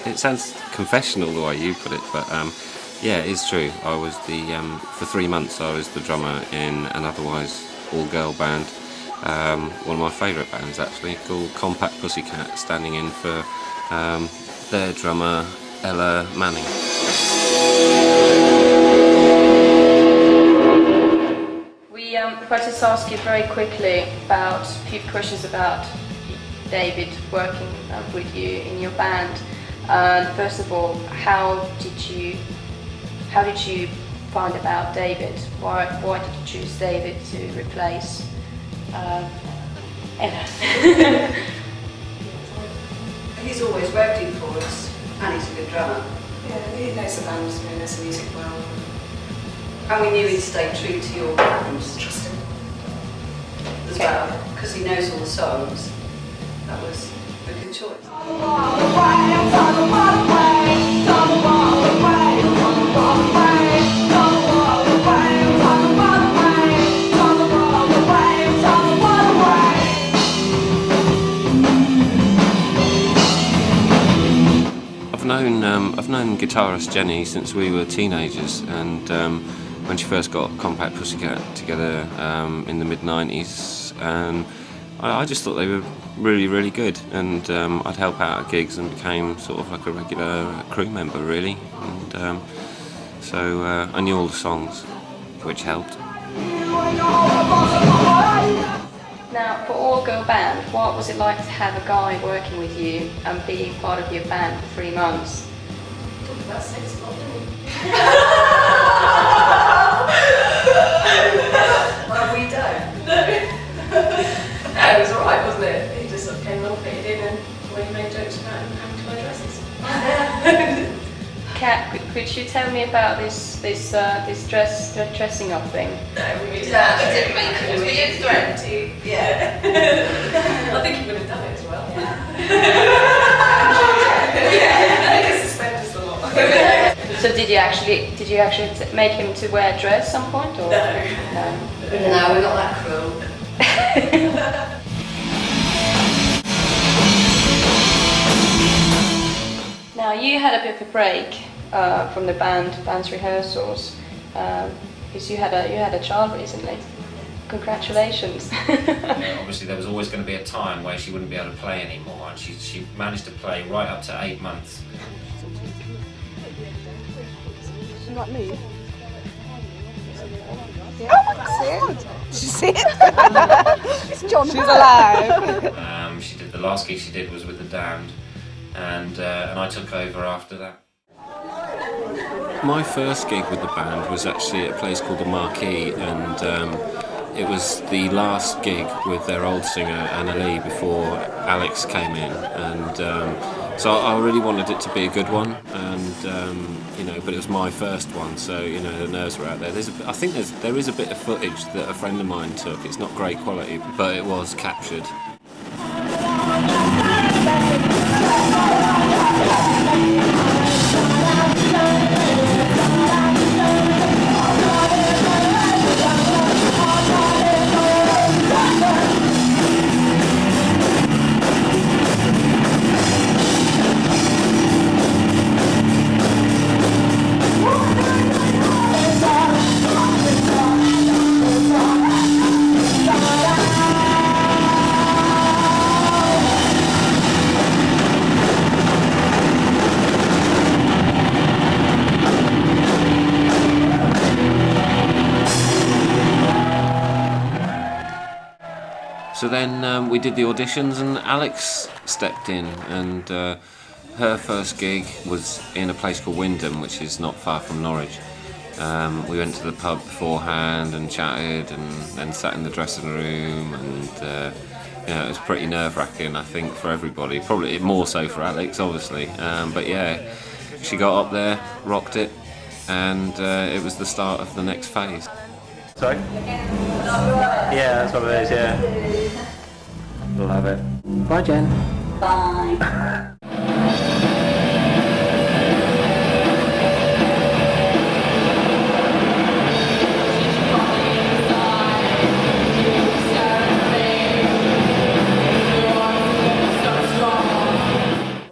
it sounds confessional the way you put it, but yeah, it is true. I was for 3 months I was the drummer in an otherwise all-girl band, one of my favourite bands actually, called Compact Pussycat, standing in for their drummer Ella Manning. If I just ask you very quickly about a few questions about David working with you in your band. First of all, how did you find about David? Why did you choose David to replace Ella? He's always working for us, and he's a good drummer. Yeah, he knows the band, he knows the music well. And we knew he'd stay true to your band. Trust him. As well, because he knows all the songs. That was a good choice. I've known guitarist Jenny since we were teenagers, and when she first got Compact Pussycat together in the mid-90s, I just thought they were really, really good, and I'd help out at gigs and became sort of like a regular crew member really, and so I knew all the songs, which helped. Now, for all-girl band, what was it like to have a guy working with you and being part of your band for 3 months? Talked about sex a lot, didn't we? Well, we don't. No, it was alright, wasn't it? He just sort of came along, fitted in, and when he made jokes about him having to wear dresses. Kat, could you tell me about this dressing up thing? No, we didn't. Yeah, we didn't make it. We did threaten to. Yeah. I think he would have done it as well. Yeah. I think it suspended us a lot. So did you actually make him to wear a dress at some point, or No. no? No, we're not that cruel. Now you had a bit of a break from the band's rehearsals because you had a child recently. Congratulations. Yeah, obviously there was always going to be a time where she wouldn't be able to play anymore, and she managed to play right up to 8 months. She like me? Oh, she's it. It's John. She's alive. She did the last gig she did was with the Damned, and I took over after that. My first gig with the band was actually at a place called the Marquee, and it was the last gig with their old singer Anna Lee before Alix came in, and so I really wanted it to be a good one, and but it was my first one, so the nerves were out there. I think there is a bit of footage that a friend of mine took. It's not great quality, but it was captured. So then we did the auditions, and Alix stepped in, and her first gig was in a place called Wyndham, which is not far from Norwich. We went to the pub beforehand and chatted, and then sat in the dressing room, and it was pretty nerve-wracking, I think, for everybody. Probably more so for Alix, obviously. But yeah, she got up there, rocked it, and it was the start of the next phase. Sorry? Yeah, that's what it is, yeah. Love it. Bye, Jen. Bye.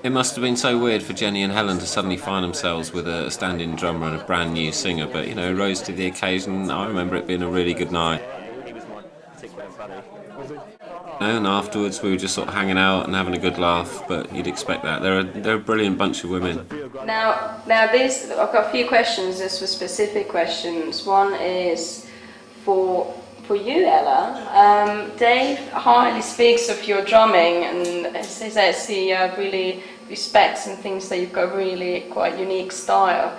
In must have been so weird for Jenny and Helen to suddenly find themselves with a stand-in drummer and a brand new singer, but you know, rose to the occasion. I remember it being a really good night. And afterwards we were just sort of hanging out and having a good laugh, but you'd expect that. They're a brilliant bunch of women. Now this, I've got a few questions. This was specific questions. One is for you, Ella. Dave highly speaks of your drumming and says he really respects and thinks that you've got really quite unique style.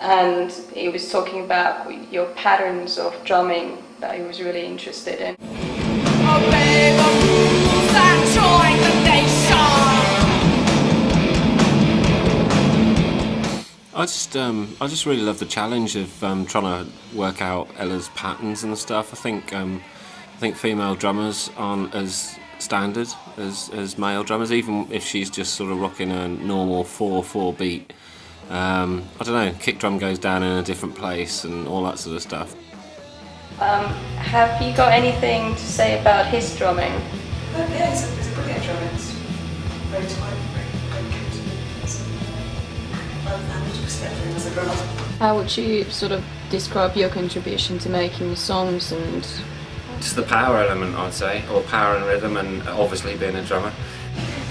And he was talking about your patterns of drumming that he was really interested in. I just really love the challenge of trying to work out Ella's patterns and stuff. I think female drummers aren't as standard as male drummers, even if she's just sort of rocking a normal 4/4 beat. I don't know, kick drum goes down in a different place and all that sort of stuff. Have you got anything to say about his drumming? Yeah, it's a brilliant drum. It's very tight, very good. I would respect him as a drummer. How would you sort of describe your contribution to making songs and... Just the power element, I'd say, or power and rhythm, and obviously being a drummer.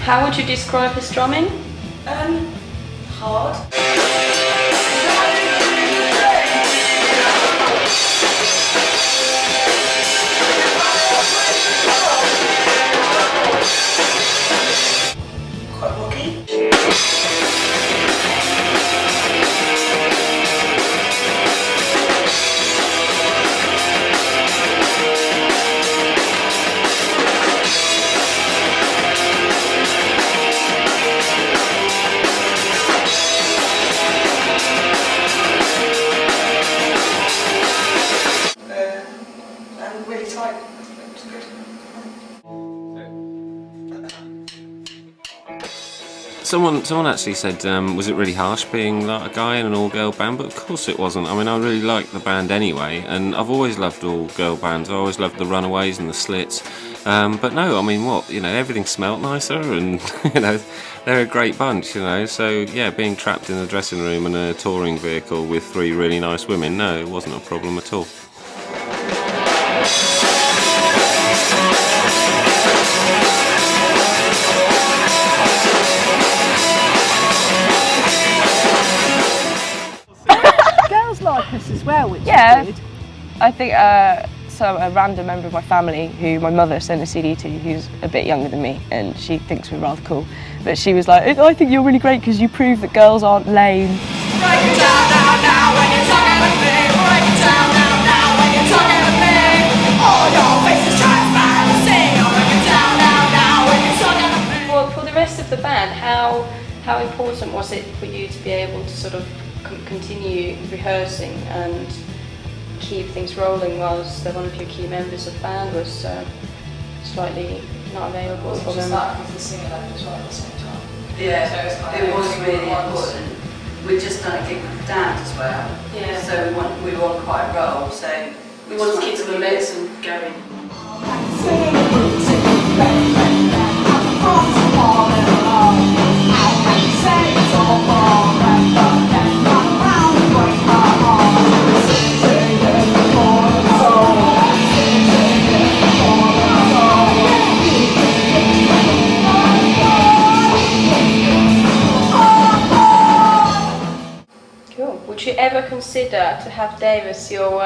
How would you describe his drumming? Hard. Quite rocky. And really tight. It's good. Someone actually said, was it really harsh being like a guy in an all-girl band? But of course it wasn't. I mean, I really liked the band anyway, and I've always loved all-girl bands. I always loved the Runaways and the Slits. But no, I mean, what, you know, everything smelt nicer, and you know, they're a great bunch, you know. So yeah, being trapped in a dressing room in a touring vehicle with 3 really nice women, no, it wasn't a problem at all. Girls like us as well, which is good. I think so. A random member of my family, who my mother sent a CD to, who's a bit younger than me, and she thinks we're rather cool. But she was like, "I think you're really great because you prove that girls aren't lame." Break it down now when you're talking to me. Break it down now when you're talking to me. All your faces transparency. Break it down now when you're talking to me. Well, for the rest of the band, how important was it for you to be able to sort of continue rehearsing and keep things rolling whilst one of your key members of the band was slightly not available for them? With the singer left as well at the same time. Yeah, it was really important. We'd just done a gig with Dan as well. Yeah. So we were on quite a roll, so We wanted to keep the momentum going. Cool. Would you ever consider to have Dave as your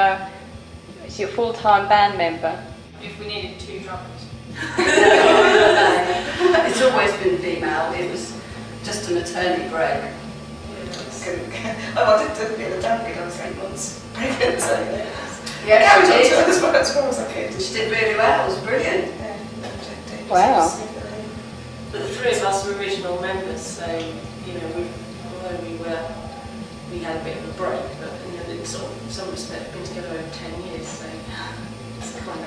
full-time band member? If we needed 2 drummers. It's always been female. It was just a maternity break. I wanted to be the dad because I was 8 months pregnant. So yeah, she did. As well as I could. She did really well. It was brilliant. Wow. But the 3 of us were original members, so you know, although we had a bit of a break, but you know, in some respect, been together over 10 years, so it's kind of.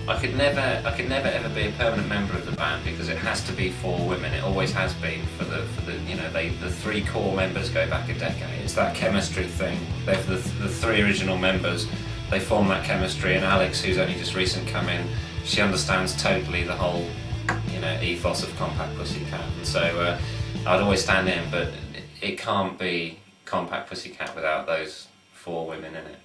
I could never ever be a permanent member of the band because it has to be 4 women. It always has been for the you know, the 3 core members go back a decade. It's that chemistry thing. They've the 3 original members. They form that chemistry, and Alix, who's only just recent come in, she understands totally the whole, you know, ethos of Compact Pussycat, and so I'd always stand in, but it can't be Compact Pussycat without those 4 women in it.